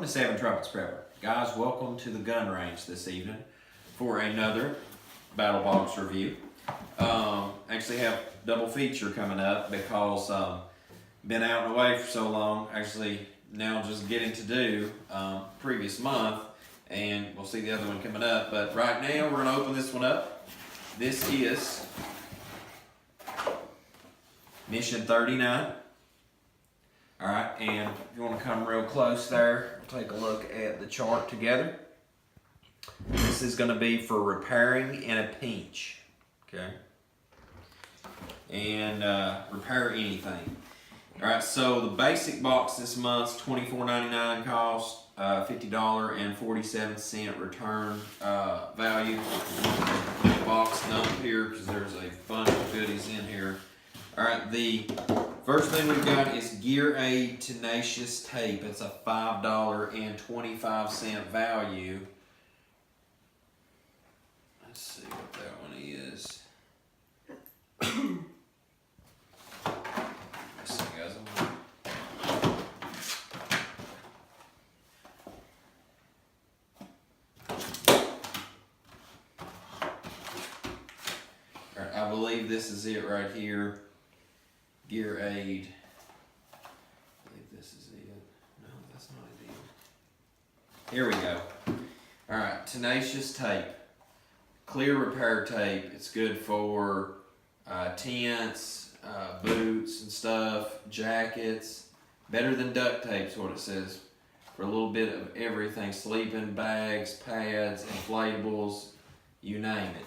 to Seven Trumpets Prepper. Guys, welcome to the gun range this evening for another Battlbox review. Actually have double feature coming up because been out and away for so long. Actually now just getting to do previous month, and we'll see the other one coming up. But right now we're going to open this one up. This is Mission 39. Alright, and if you want to come real close there, we'll take a look at the chart together. This is going to be for repairing in a pinch, okay? And repair anything. Alright, so the basic box this month's $24.99 cost, $50.47 return value. Box dump here because there's a bunch of goodies in here. Alright, the first thing we've got is Gear Aid Tenacious Tape. It's a $5.25 value. Let's see what that one is. Let's see, guys. Alright, I believe this is it right here. Gear Aid. I think this is it. No, that's not it either. Here we go. Alright, Tenacious Tape. Clear repair tape. It's good for tents, boots and stuff, jackets. Better than duct tape is what it says. For a little bit of everything. Sleeping bags, pads, inflatables, you name it.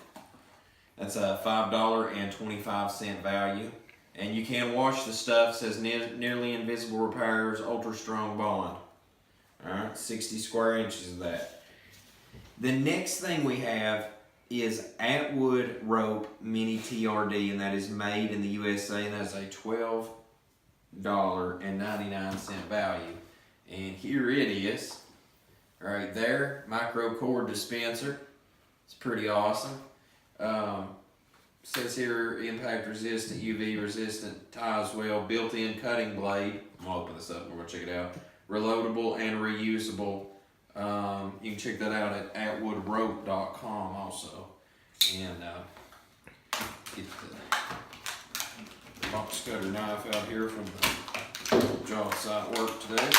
That's a $5.25 value. And you can wash the stuff. It says nearly invisible repairs, ultra strong bond. Alright, 60 square inches of that. The next thing we have is Atwood Rope Mini TRD, and that is made in the USA, and that is a $12.99 value. And here it is, right there, micro cord dispenser. It's pretty awesome. Says here impact resistant, UV resistant, ties well, built-in cutting blade. I'm gonna open this up and we're gonna check it out. Reloadable and reusable. You can check that out at atwoodrope.com also. And get the box cutter knife out here from the job site work today.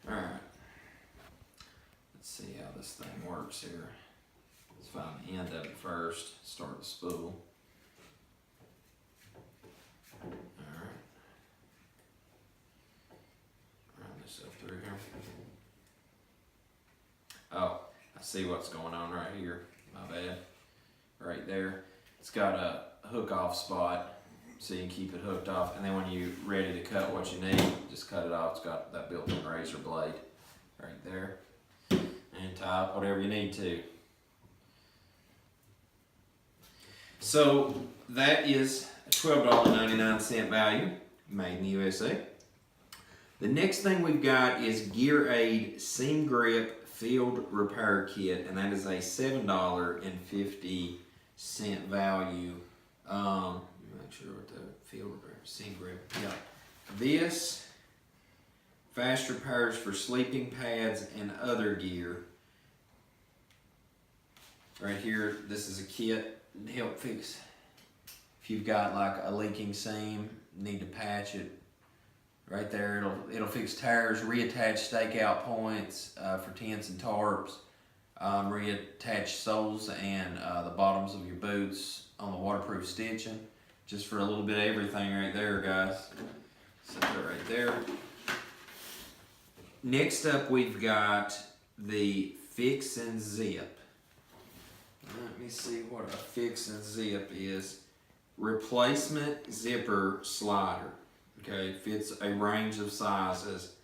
Alright. Let's see how this thing works here. Let's find the end of it first. Start the spool. Alright. Run this up through here. Oh, I see what's going on right here. My bad. Right there. It's got a hook off spot so you can keep it hooked off. And then when you're ready to cut what you need, just cut it off. It's got that built-in razor blade right there. And tie up whatever you need to. So that is a $12.99 value, made in the USA. The next thing we've got is Gear Aid Seam Grip Field Repair Kit, and that is a $7.50 value. Make sure what the field repair, seam grip. Yeah. This fast repairs for sleeping pads and other gear. Right here, this is a kit. Help fix if you've got like a leaking seam, need to patch it. Right there, it'll fix tires, reattach stakeout points for tents and tarps, reattach soles and the bottoms of your boots on the waterproof stitching. Just for a little bit of everything right there, guys. Set that right there. Next up, we've got the Fix and Zip. Let me see what a Fix and Zip is. Replacement zipper slider. Okay, fits a range of sizes.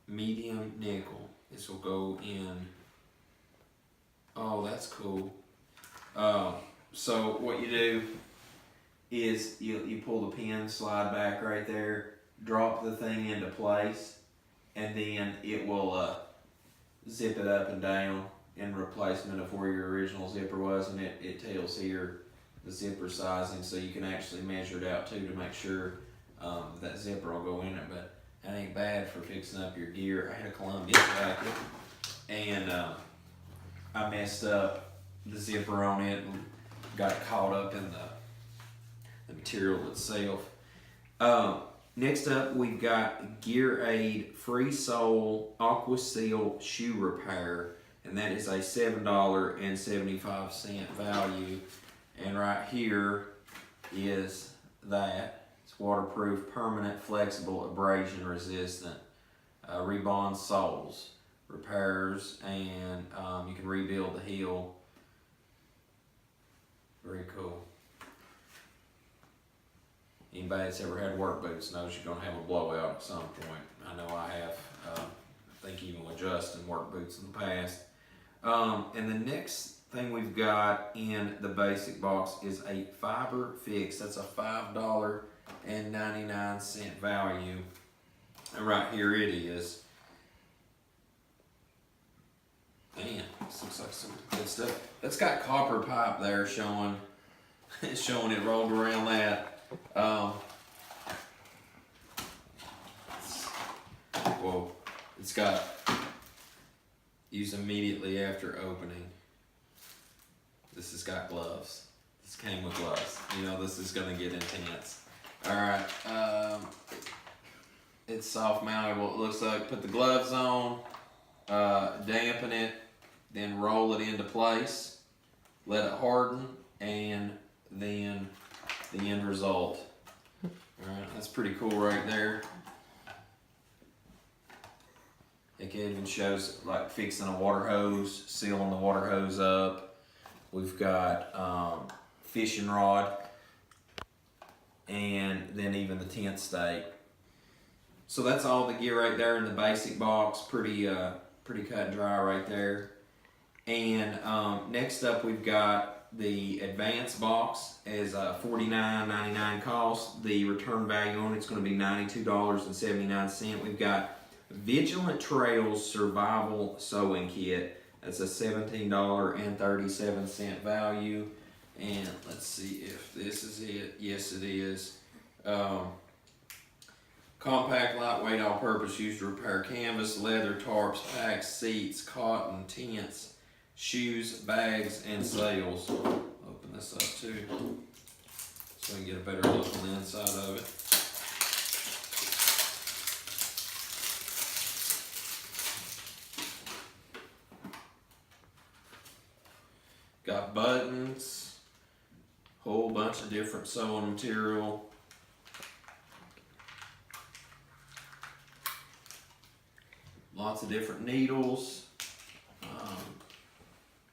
Medium nickel. This will go in. Oh, that's cool. So what you do is you pull the pin, slide back right there, drop the thing into place, and then it will zip it up and down in replacement of where your original zipper was, and it tells here the zipper sizing, so you can actually measure it out too to make sure that zipper will go in it. But That ain't bad for fixing up your gear. I had a Columbia jacket, and I messed up the zipper on it and got caught up in the material itself. Next up, we've got Gear Aid Free Sole Aqua Seal Shoe Repair, and that is a $7.75 value. And right here is that. It's waterproof, permanent, flexible, abrasion resistant, rebond soles, repairs, and you can rebuild the heel. Very cool. Anybody that's ever had work boots knows you're going to have a blowout at some point. I know I have. I think even with Justin, work boots in the past. And the next thing we've got in the basic box is a fiber fix. That's a $5.99 value. And right here it is. Man, this looks like some good stuff. That's got copper pipe there showing it rolled around that. Whoa, it's got use immediately after opening. This has got gloves. This came with gloves. You know this is gonna get intense. Alright, it's soft mountable, it looks like. Put the gloves on, dampen it, then roll it into place, let it harden, and then the end result. Alright, that's pretty cool right there. It even shows like fixing a water hose, sealing the water hose up. We've got fishing rod, and then even the tent stake. So that's all the gear right there in the basic box. Pretty cut and dry right there. And next up we've got the advanced box as $49.99 cost. The return value on it's going to be $92.79. We've got Vigilant Trails Survival Sewing Kit. That's a $17.37 value. And let's see if this is it. Yes, it is. Compact, lightweight, all-purpose, used to repair canvas, leather, tarps, packs, seats, cotton, tents, shoes, bags, and sails. Open this up too, so we can get a better look on the inside of it. Got buttons, whole bunch of different sewing material. Lots of different needles,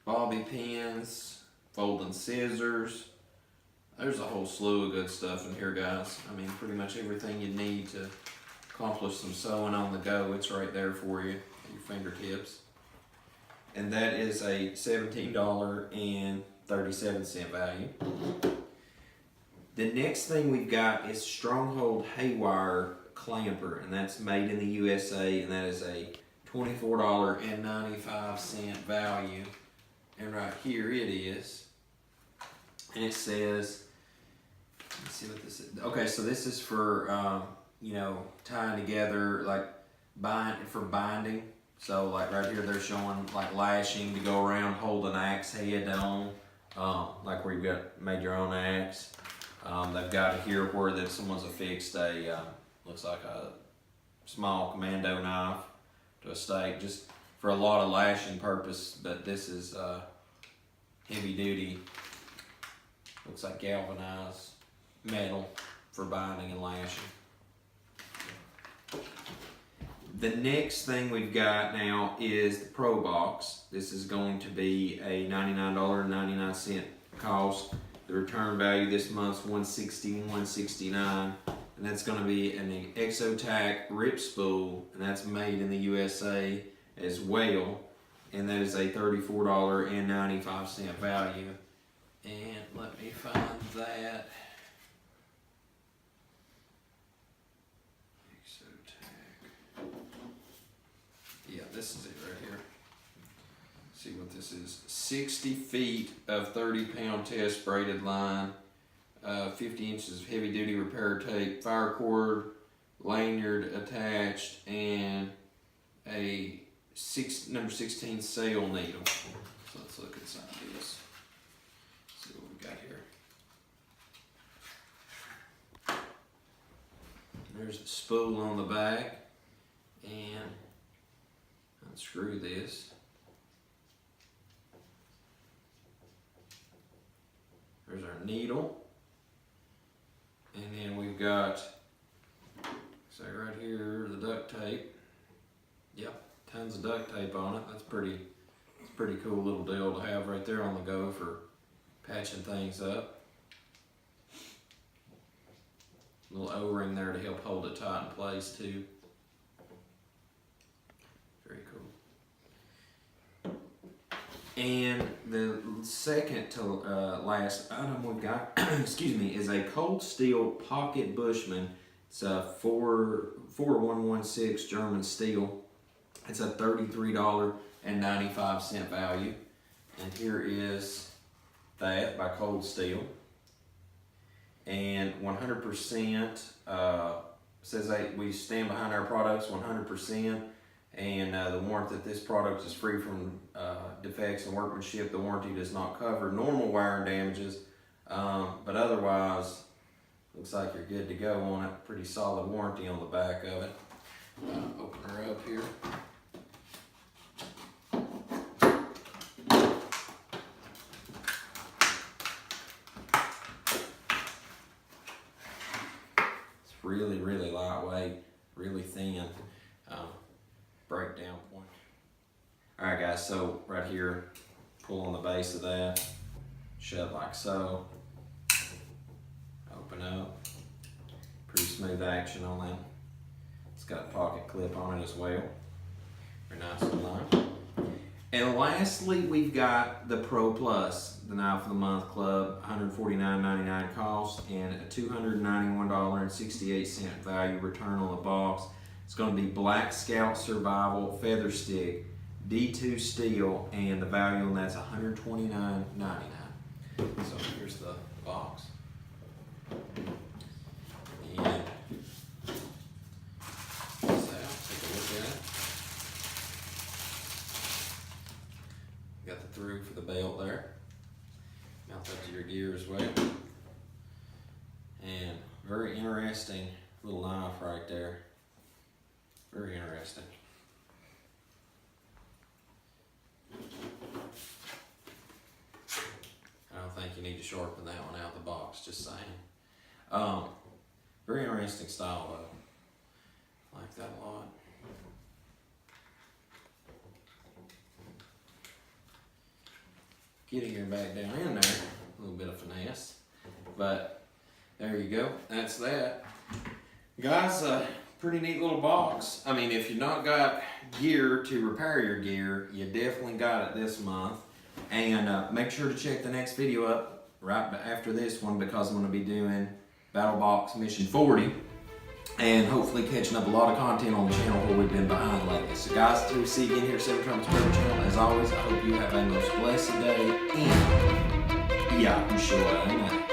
bobby pins, folding scissors. There's a whole slew of good stuff in here, guys. I mean, pretty much everything you need to accomplish some sewing on the go, it's right there for you at your fingertips. And that is a $17.37 value. The next thing we've got is Stronghold Haywire Clamper, and that's made in the USA, and that is a $24.95 value. And right here it is. And it says, let's see what this is. Okay, so this is for, tying together, like for binding. So like right here they're showing like lashing to go around, hold an axe head on, like where you've got made your own axe. They've got it here where that someone's affixed a, looks like a small commando knife to a stake, just for a lot of lashing purpose, but this is heavy duty, looks like galvanized metal for binding and lashing. The next thing we've got now is the Pro Box. This is going to be a $99.99 cost. The return value this month's $161.69, and that's going to be an Exotac rip spool, and that's made in the USA as well, and that is a $34.95 value. And let me find that. Yeah, this is it right here. Let's see what this is. 60 feet of 30-pound test braided line, 50 inches of heavy-duty repair tape, fire cord, lanyard attached, and a number 16 sail needle. So let's look inside this. See what we got here. There's the spool on the back, and unscrew this. There's our needle, and then we've got, say right here, the duct tape. Yep, tons of duct tape on it. It's a pretty cool little deal to have right there on the go for patching things up. Little O-ring there to help hold it tight in place too. Very cool. And the second to last item we've got, excuse me, is a cold steel pocket Bushman. It's a 4116 German steel. It's a $33.95 value. And here is that by Cold Steel. And 100% says that we stand behind our products 100%. And the warrant that this product is free from defects and workmanship. The warranty does not cover normal wiring damages, but otherwise, looks like you're good to go on it. Pretty solid warranty on the back of it. Open her up here. It's really, really lightweight, really thin. Breakdown point. Alright guys, so right here, pull on the base of that, shut like so, open up, pretty smooth action on that. It's got a pocket clip on it as well, very nice and light. And lastly, we've got the Pro Plus, the Knife of the Month Club, $149.99 cost and a $291.68 value return on the box. It's going to be Black Scout Survival Feather Stick, D2 steel, and the value on that's $129.99. So here's the box. And take a look at it. Got the through for the belt there. Mount that to your gear as well. And very interesting little knife right there. Very interesting. I don't think you need to sharpen that one out of the box, just saying. Very interesting style though. Like that a lot. Getting her back down in there, a little bit of finesse. But there you go, that's that. Guys, pretty neat little box. I mean, if you've not got gear to repair your gear, you definitely got it this month. And make sure to check the next video up right after this one, because I'm going to be doing Battlbox Mission 40 and hopefully catching up a lot of content on the channel where we've been behind lately. So guys, till we see you again here at 7 Trumpets Purple Channel, as always, I hope you have a most blessed day, and yeah, I'm sure.